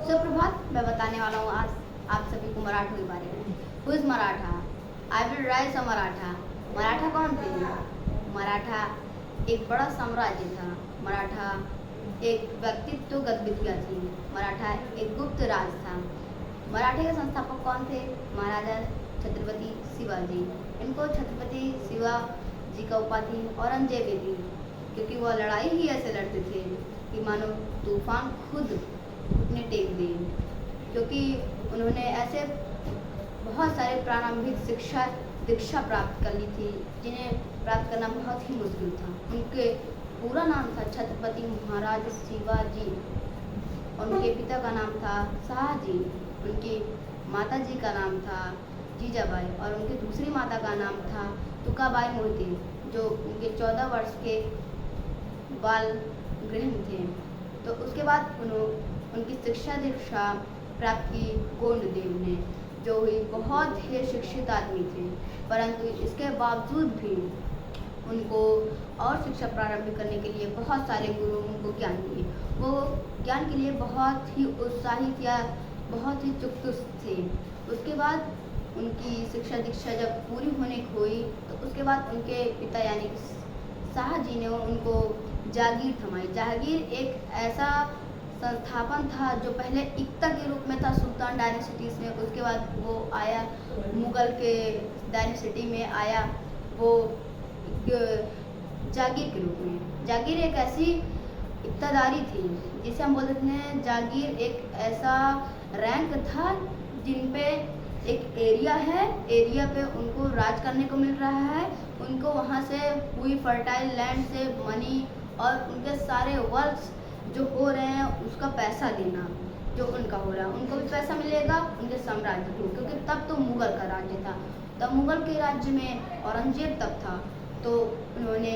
सुप्रभात। मैं बताने वाला हूँ आज आप सभी को मराठों के बारे में। Who is Maratha? I will rise a Maratha. Maratha कौन थे? मराठा एक बड़ा साम्राज्य था। मराठा एक व्यक्तित्व गतिविधियाँ थी। मराठा एक गुप्त राज था। मराठे के संस्थापक कौन थे? महाराजा छत्रपति शिवाजी। इनको छत्रपति शिवाजी का उपाधि औरंगजेब दी, क्योंकि वह लड़ाई ही ऐसे लड़ते थे कि मानो तूफान खुद घुटने टेक दें। क्योंकि उन्होंने ऐसे बहुत सारे प्रारंभिक दीक्षा प्राप्त कर ली थी, जिन्हें प्राप्त करना बहुत ही मुश्किल था। उनके पूरा नाम था छत्रपति महाराज शिवाजी। उनके पिता का नाम था शाहजी। उनकी माता जी का नाम था जीजाबाई और उनकी दूसरी माता का नाम था तुकाबाई मोहिते, जो उनके 14 वर्ष के बाल गृह थे। तो उसके बाद उनकी दीक्षा प्राप्त की गोंडदेव ने, जो ही बहुत ही शिक्षित आदमी थे, परंतु इसके बावजूद भी उनको और शिक्षा प्रारंभ करने के लिए बहुत सारे गुरु उनको ज्ञान दिए। वो ज्ञान के लिए बहुत ही उत्साहित या बहुत ही चुकतुस थे। उसके बाद उनकी शिक्षा दीक्षा जब पूरी होने को हुई, तो उसके बाद उनके पिता यानी कि शाहजी ने उनको जागीर थमाई। जागीर एक ऐसा संस्थापन था जो पहले इक्ता के रूप में था सुल्तान डायनेसिटीज़ में। उसके बाद वो आया मुगल के डायनेसिटी में आया वो जागीर के रूप में। जागीर एक ऐसी इक्तादारी थी जिसे हम बोलते हैं जागीर एक ऐसा रैंक था जिन पे एक एरिया है, एरिया पे उनको राज करने को मिल रहा है। उनको वहाँ से हुई फर्टाइल लैंड से मनी और उनके सारे वर्क्स जो हो रहे हैं उसका पैसा देना, जो उनका हो रहा है उनको भी पैसा मिलेगा, उनके साम्राज्य को, क्योंकि तब तो मुगल का राज्य था। तब मुगल के राज्य में औरंगजेब तब था। तो उन्होंने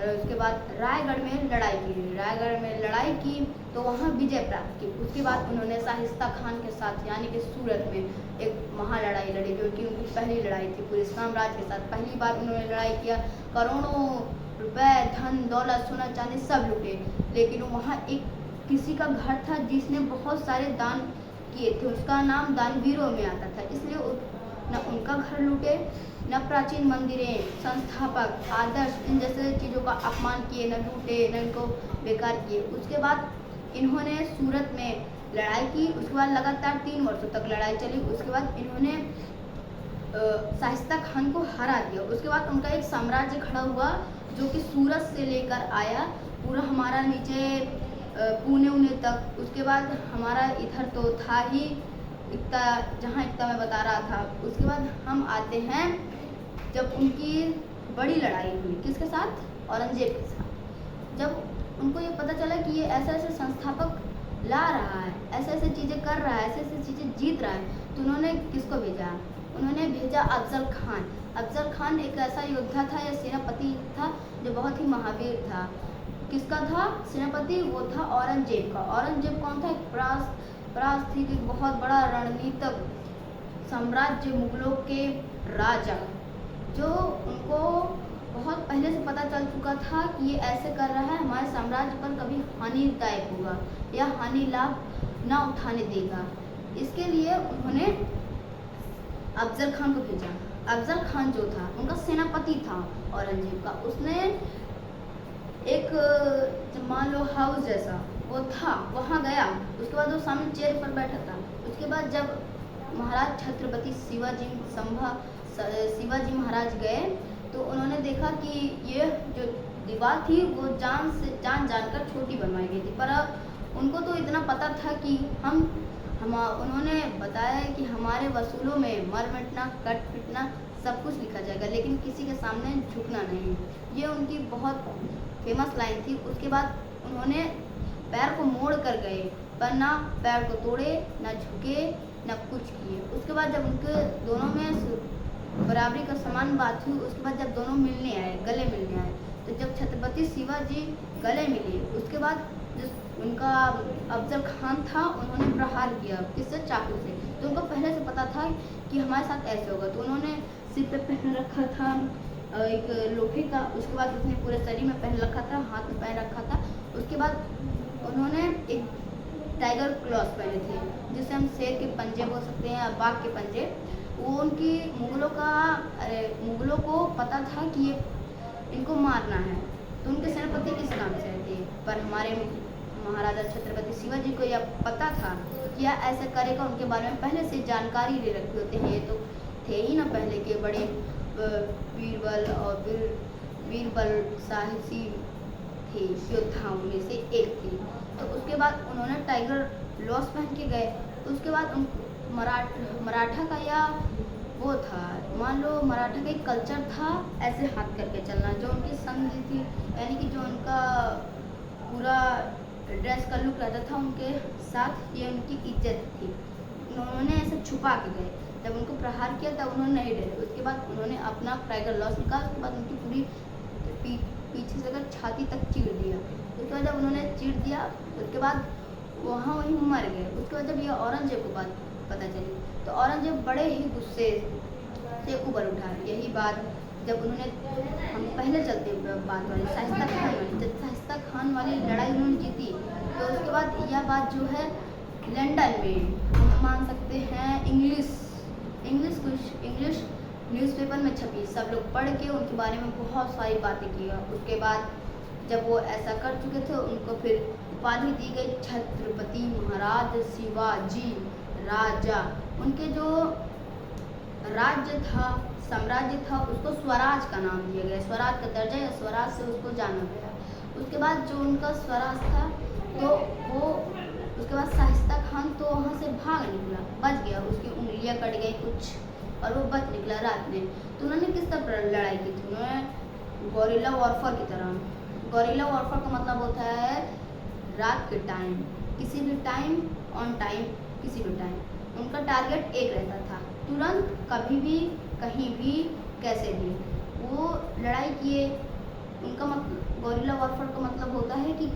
उसके बाद रायगढ़ में लड़ाई की। रायगढ़ में लड़ाई की तो वहाँ विजय प्राप्त की। उसके बाद उन्होंने शाहिस्ता खान के साथ यानी कि सूरत में एक महालड़ाई लड़ी, जो कि उनकी पहली लड़ाई थी पूरे साम्राज्य के साथ। पहली बार उन्होंने लड़ाई किया, करोड़ों रुपए धन दौलत सोना चांदी सब लूटे, लेकिन वहाँ एक किसी का घर था जिसने बहुत सारे दान किए थे। उसका नाम दानवीरों में आता था, इसलिए न उनका घर लूटे, न प्राचीन मंदिरें, संस्थापक आदर्श इन जैसे चीज़ों का अपमान किए, न लूटे, न इनको बेकार किए। उसके बाद इन्होंने सूरत में लड़ाई की। उसके बाद लगातार 3 वर्षों तक लड़ाई चली। उसके बाद इन्होंने शाहिस्ता खान को हरा दिया। उसके बाद उनका एक साम्राज्य खड़ा हुआ जो कि सूरत से लेकर आया पूरा हमारा नीचे पुणे उन्ने तक। उसके बाद हमारा इधर तो था ही इक्ता, जहाँ इक्ता मैं बता रहा था। उसके बाद हम आते हैं जब उनकी बड़ी लड़ाई हुई किसके साथ? औरंगजेब के साथ। जब उनको ये पता चला कि ये ऐसे ऐसे संस्थापक ला रहा है, ऐसे ऐसे चीज़ें कर रहा है, ऐसे ऐसे चीज़ें जीत रहा है, तो उन्होंने किसको भेजा? उन्होंने भेजा अफजल खान। अफजल खान एक ऐसा योद्धा था या सेनापति था जो बहुत ही महावीर था। किसका था सेनापति? वो था औरंगजेब का। औरंगजेब कौन था? एक प्रास्थिक एक बहुत बड़ा रणनीतिक साम्राज्य मुगलों के राजा, जो उनको बहुत पहले से पता चल चुका था कि ये ऐसे कर रहा है, हमारे साम्राज्य पर कभी हानिदायक होगा या हानि लाभ ना उठाने देगा। इसके लिए उन्होंने अफजल खान को भेजा। अफजल खान जो था उनका सेनापति था औरंगजेब का। उसने एक मान लो हाउस जैसा वो था, वहाँ गया। उसके बाद वो सामने चेयर पर बैठा था। उसके बाद जब महाराज छत्रपति शिवाजी महाराज गए तो उन्होंने देखा कि ये जो दीवार थी वो जान जानकर छोटी बनवाई गई थी। पर उनको तो इतना पता था कि उन्होंने बताया कि हमारे वसूलों में मर मिटना कट पिटना सब कुछ लिखा जाएगा, लेकिन किसी के सामने झुकना नहीं। ये उनकी बहुत फेमस लाइन थी। उसके बाद उन्होंने पैर को मोड़ कर गए, पर ना पैर को तोड़े, ना झुके, ना कुछ किए। उसके बाद जब उनके दोनों में बराबरी का समान बात हुई, उसके बाद जब दोनों मिलने आए, गले मिलने आए, तो जब छत्रपति शिवाजी गले मिले, उसके बाद जो उनका अफजल खान था उन्होंने प्रहार किया। किससे? चाकू से। तो उनको पहले से पता था कि हमारे साथ ऐसे होगा, तो उन्होंने सिर पे पहन रखा था एक लोहे का। उसके बाद उसने पूरे शरीर में पहन रखा था, हाथ में पहन रखा था। उसके बाद उन्होंने एक टाइगर क्लॉस पहने थे, जिसे हम शेर के पंजे बोल सकते हैं या बाघ के पंजे। वो उनकी मुगलों को पता था कि ये इनको मारना है, तो उनके सेनापति इस नाम से थे। पर हमारे महाराजा छत्रपति शिवाजी को यह पता था कि यह ऐसा करेगा, उनके बारे में पहले से जानकारी ले रखे होते हैं। ये तो थे ही ना पहले के बड़े बीरबल और बीरबल साहसी थे, योद्धाओं में से एक थे। तो उसके बाद उन्होंने टाइगर लॉस पहन के गए। उसके बाद मराठा का या वो था, मान लो मराठा का एक कल्चर था ऐसे हाथ करके चलना, जो उनकी संधि थी, यानी कि जो उनका पूरा ड्रेस का लुक रहता था, उनके साथ ये उनकी इज्जत थी। उन्होंने ऐसे छुपा के गए, जब उनको प्रहार किया तब उन्होंने नहीं डरे। उसके बाद उन्होंने अपना टाइगर लॉस निकाला, उसके बाद उनकी पूरी पीछे से अगर छाती तक चीर दिया। उसके बाद जब उन्होंने चीर दिया, उसके बाद वहीं मर गए। उसके बाद जब ये औरंगजेब को बात पता चली, तो औरंगजेब बड़े ही गुस्से से उबर उठा। यही बात जब उन्होंने, हम पहले चलते बात वाली शाइस्ता खान वाली, जब शाइस्ता खान वाली लड़ाई उन्होंने जीती, तो उसके बाद यह बात जो है लंदन में हम मान सकते हैं इंग्लिश न्यूज़पेपर में छपी, सब लोग पढ़ के उनके बारे में बहुत सारी बातें की। उसके बाद जब वो ऐसा कर चुके थे, उनको फिर उपाधि दी गई छत्रपति महाराज शिवाजी राजा। उनके जो राज्य था, साम्राज्य था, उसको स्वराज का नाम दिया गया, स्वराज का दर्जा या स्वराज से उसको जाना गया। उसके बाद जो उनका स्वराज था, तो वो उसके बाद शाइस्ता खान तो वहाँ से भाग निकला, बच गया, उसकी उंगलियाँ कट गई कुछ, और वो बच निकला रात में। तो उन्होंने किस तरह लड़ाई की थी? उन्होंने गोरिल्ला वॉरफेयर की तरह। गोरिल्ला वॉरफेयर का मतलब होता है रात के टाइम, किसी भी टाइम, ऑन टाइम, किसी भी टाइम। उनका टारगेट एक रहता था, तुरंत, कभी भी, कहीं भी, कैसे भी वो लड़ाई किए। उनका मतलब गोरिल्ला वॉरफेयर का मतलब होता है कि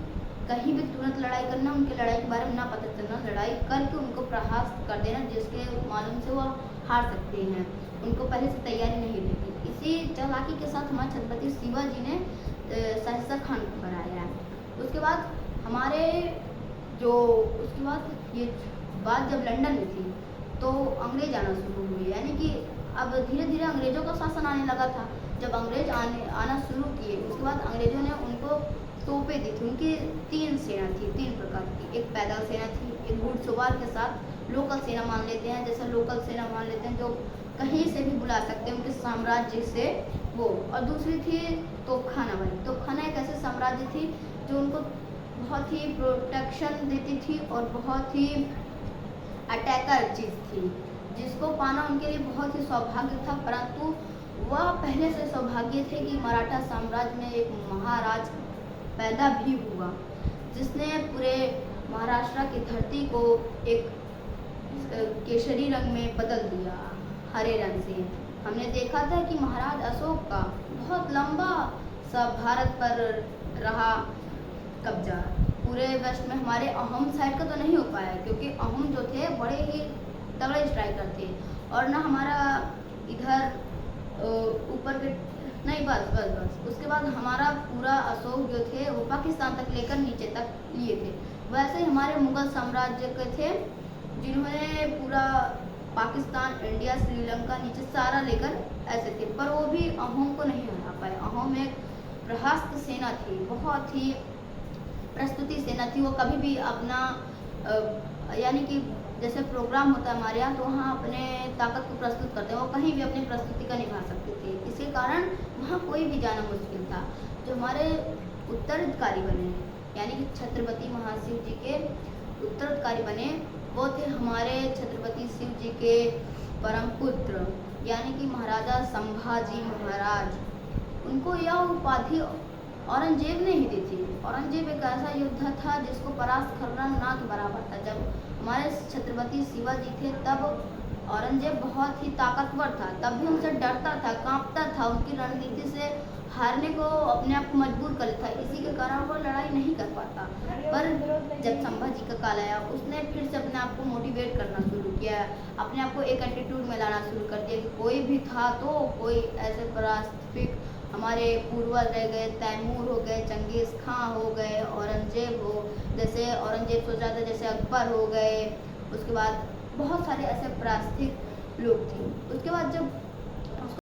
कहीं भी तुरंत लड़ाई करना, उनके लड़ाई के बारे में ना पता चलना, लड़ाई करके उनको प्रहार कर देना, जिसके मालूम से वो हार सकते हैं। उनको पहले से तैयारी नहीं रहती। इसी चालाकी के साथ हमारे छत्रपति शिवाजी ने शाइस्ता खान को हराया। उसके बाद उसके बाद ये बात जब लंदन में थी, तो अंग्रेज आना शुरू हुए, यानी कि अब धीरे धीरे अंग्रेजों का शासन आने लगा था। जब अंग्रेज आना शुरू किए, उसके बाद अंग्रेजों ने उनको तोपें दी थी। उनकी 3 सेना थी, 3 प्रकार की। एक पैदल सेना थी, एक घुड़सवार के साथ लोकल सेना मान लेते हैं, जैसे लोकल सेना मान लेते हैं जो कहीं से भी बुला सकते हैं उनके साम्राज्य से वो। और दूसरी थी तोपखाना वाली। तोपखाना एक ऐसे साम्राज्य थी जो उनको बहुत ही प्रोटेक्शन देती थी और बहुत ही अटैकर चीज़ थी, जिसको पाना उनके लिए बहुत ही सौभाग्य था। परंतु वह पहले से सौभाग्य थे कि मराठा साम्राज्य में एक महाराज पैदा भी हुआ, जिसने पूरे महाराष्ट्र की धरती को एक केसरी रंग में बदल दिया, हरे रंग से। हमने देखा था कि महाराज अशोक का बहुत लंबा सा भारत पर रहा कब्जा। पूरे वेस्ट में हमारे अहोम साइड का तो नहीं हो पाया, क्योंकि अहोम जो थे बड़े ही तगड़े स्ट्राइकर थे, और ना हमारा इधर ऊपर के नहीं, बस उसके बाद हमारा पूरा अशोक जो थे वो पाकिस्तान तक लेकर नीचे तक लिए थे। वैसे ही हमारे मुगल साम्राज्य के थे, जिन्होंने पूरा पाकिस्तान, इंडिया, श्रीलंका नीचे सारा लेकर ऐसे थे, पर वो भी अहोम को नहीं हरा पाए। अहोम एक प्रहस्त सेना थी, बहुत ही प्रस्तुति सेना थी। वो कभी भी अपना यानी कि जैसे प्रोग्राम होता है हमारे यहाँ, तो वहाँ अपने ताकत को प्रस्तुत करते हैं, वो कहीं भी अपनी प्रस्तुति का निभा सकते थे। इसी कारण वहाँ कोई भी जाना मुश्किल था। जो हमारे उत्तराधिकारी बने, यानी कि छत्रपति महाशिव जी के उत्तराधिकारी बने, वो थे हमारे छत्रपति शिव जी के परम पुत्र, यानी कि महाराजा संभाजी महाराज। उनको यह उपाधि औरंगजेब ने ही दी थी। औरंगजेब एक ऐसा योद्धा था जिसको परास्त करना ना के बराबर था। जब हमारे छत्रपति शिवाजी थे, तब औरंगजेब बहुत ही ताकतवर था, तब भी उनसे डरता था, कांपता था, उनकी रणनीति से हारने को अपने आप को मजबूर कर लेता। इसी के कारण वो लड़ाई नहीं कर पाता। पर जब संभाजी का काल आया, उसने फिर से अपने आप को मोटिवेट करना शुरू किया, अपने आप को एक एटीट्यूड में लाना शुरू कर दिया कि कोई भी था तो कोई ऐसे परास्तिक हमारे पूर्वज रह गए, तैमूर हो गए, चंगेज़ खां हो गए, औरंगज़ेब हो, जैसे औरंगज़ेब सोचा था जैसे अकबर हो गए, उसके बाद बहुत सारे ऐसे परास्तिक लोग थे। उसके बाद जब